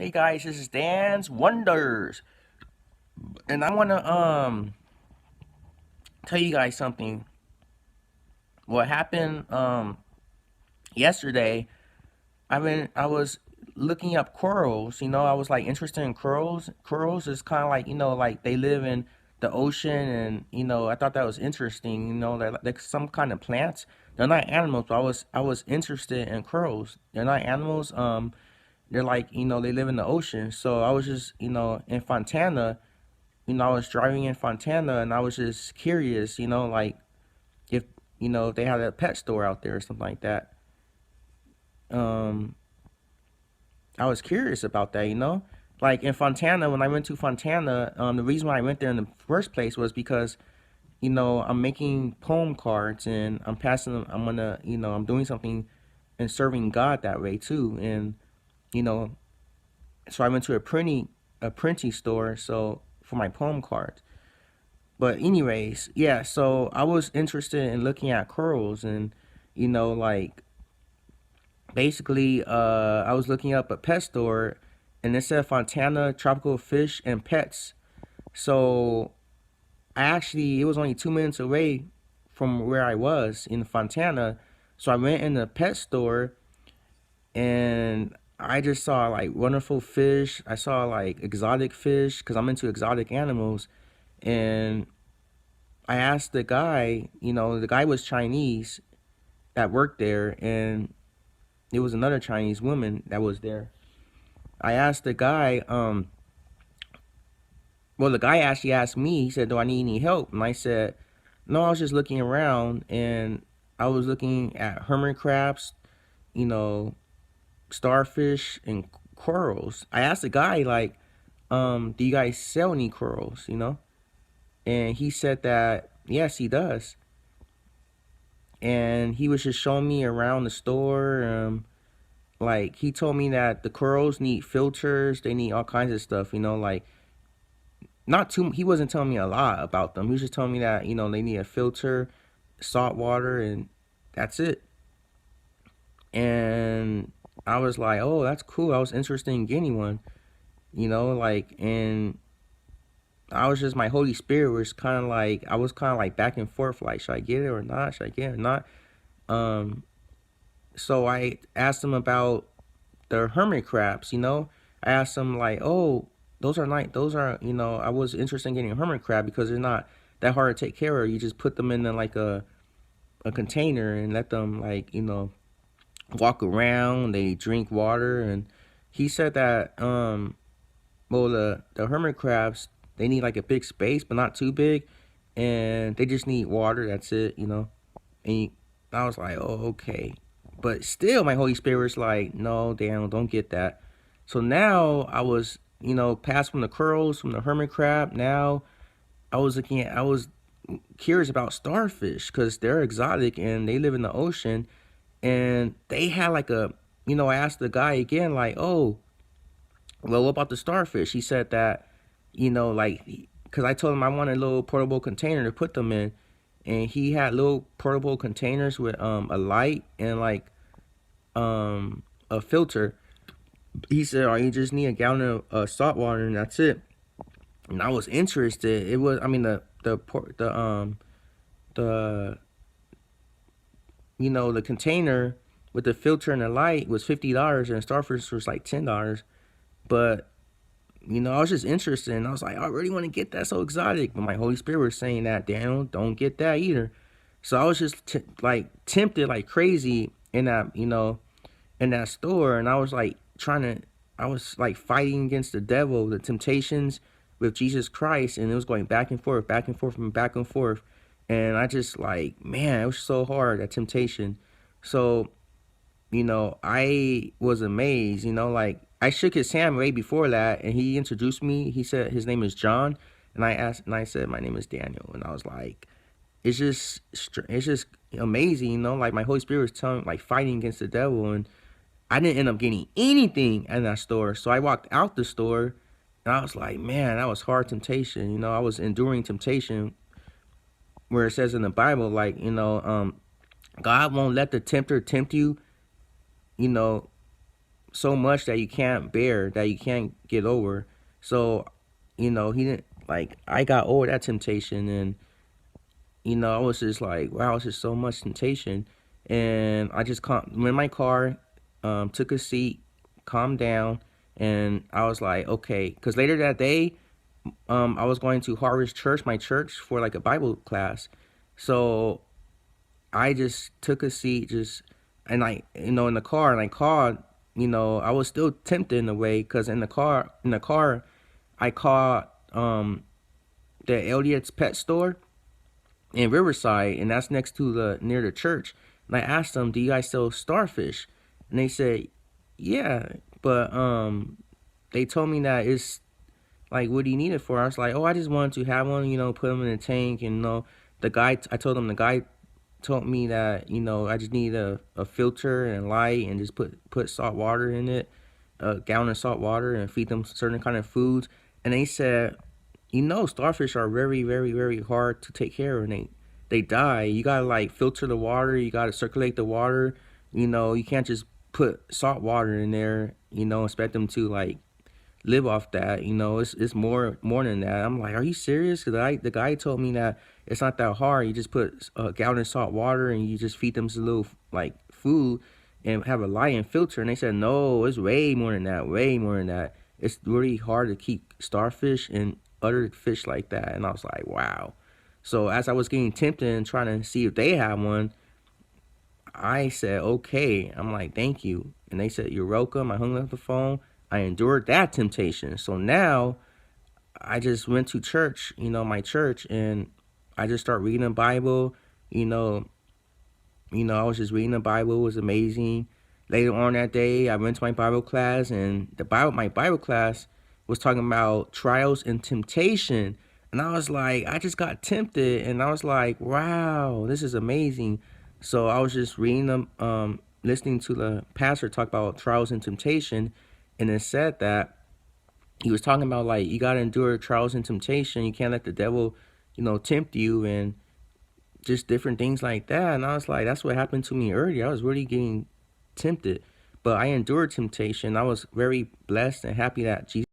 Hey guys, this is Dan's Wonders, and I want to tell you guys something. What happened yesterday? I was looking up corals. I was like interested in corals. Corals is kind of like like they live in the ocean, and I thought that was interesting. They're like some kind of plants. They're not animals, but I was interested in corals. They're not animals. They're like they live in the ocean. So I was just in Fontana. I was driving in Fontana and I was just curious, like if if they had a pet store out there or something like that. Um, I was curious about that. Like in Fontana, when I went to Fontana, the reason why I went there in the first place was because I'm making poem cards and I'm passing them. I'm gonna I'm doing something and serving God that way too. And you know, so I went to a printing store so for my poem cards. But anyways, yeah, so I was interested in looking at corals and like basically I was looking up a pet store and it said Fontana Tropical Fish and Pets. So it was only 2 minutes away from where I was in Fontana. So I went in the pet store and I just saw like wonderful fish. I saw like exotic fish because I'm into exotic animals. And I asked the guy, the guy was Chinese that worked there, and it was another Chinese woman that was there. I asked the guy, well, the guy actually asked me, he said, "Do I need any help?" And I said, "No, I was just looking around, and I was looking at hermit crabs, you know, starfish, and corals." I asked the guy, like, "Do you guys sell any corals?" And he said that, yes, he does. And he was just showing me around the store. Like he told me that the corals need filters, they need all kinds of stuff. Like not too. He wasn't telling me a lot about them. He was just telling me that they need a filter, salt water, and that's it. And I was like, oh, that's cool. I was interested in getting one. Like and I was just my Holy Spirit was kind of like I was kind of like back and forth, like should I get it or not? Should I get it or not? Um, so I asked him about the hermit crabs. I asked him like, oh, those are nice. Those are I was interested in getting a hermit crab because they're not that hard to take care of. You just put them in like a container and let them like walk around. They drink water, and he said that well the hermit crabs they need like a big space but not too big, and they just need water. That's it. And I was like, oh, okay. But still, my Holy Spirit was like, no, Daniel, don't get that. So now I was, past from the curls, from the hermit crab. Now I was curious about starfish because they're exotic and they live in the ocean. And they had like I asked the guy again, like, oh, well, what about the starfish? He said that, like, because I told him I wanted a little portable container to put them in, and he had little portable containers with a light and like a filter. He said, "Oh, you just need a gallon of salt water and that's it." And I was interested. It was, I mean, the the container with the filter and the light was $50, and Starfish was like $10. But I was just interested, and I was like, I really want to get that, so exotic. But my Holy Spirit was saying that, Daniel, don't get that either. So I was just like tempted like crazy in that store, and I was like I was like fighting against the devil, the temptations with Jesus Christ, and it was going back and forth, and back and forth. And I just like, man, it was so hard, that temptation. So I was amazed. Like I shook his hand way before that, and he introduced me. He said his name is John, and I said my name is Daniel, and I was like, it's just amazing. Like my Holy Spirit was telling, like fighting against the devil, and I didn't end up getting anything in that store. So I walked out the store, and I was like, man, that was hard temptation. I was enduring temptation, where it says in the Bible, like God won't let the tempter tempt you, you know, so much that you can't bear, that you can't get over. So, he didn't like I got over that temptation, and I was just like, wow, it's just so much temptation. And I just went in my car, took a seat, calmed down, and I was like, okay, because later that day, I was going to Harvest Church, my church, for like a Bible class. So I just took a seat, just and in the car, and I called. I was still tempted in a way, because in the car, I called the Elliot's Pet Store in Riverside, and that's next to the near the church. And I asked them, "Do you guys sell starfish?" And they said, "Yeah," but they told me that it's like, what do you need it for? I was like, oh, I just wanted to have one, put them in a tank. And I told him, the guy told me that I just need a filter and light, and just put salt water in it, a gallon of salt water, and feed them certain kind of foods. And they said, starfish are very, very, very hard to take care of, and they die. You gotta like filter the water. You gotta circulate the water. You can't just put salt water in there. Expect them to like live off that. It's more than that. I'm like, are you serious? Because the guy told me that it's not that hard. You just put a gallon of salt water, and you just feed them some little like food, and have a light and filter. And they said, no, it's way more than that. Way more than that. It's really hard to keep starfish and other fish like that. And I was like, wow. So as I was getting tempted and trying to see if they had one, I said, okay. I'm like, thank you. And they said, you're welcome. I hung up the phone. I endured that temptation. So now I just went to church, my church, and I just start reading the Bible. You know, I was just reading the Bible. It was amazing. Later on that day, I went to my Bible class, and my Bible class was talking about trials and temptation. And I was like, I just got tempted, and I was like, wow, this is amazing. So I was just reading them, listening to the pastor talk about trials and temptation, and it said that he was talking about like you gotta endure trials and temptation. You can't let the devil, tempt you, and just different things like that. And I was like, that's what happened to me earlier. I was really getting tempted, but I endured temptation. I was very blessed and happy that Jesus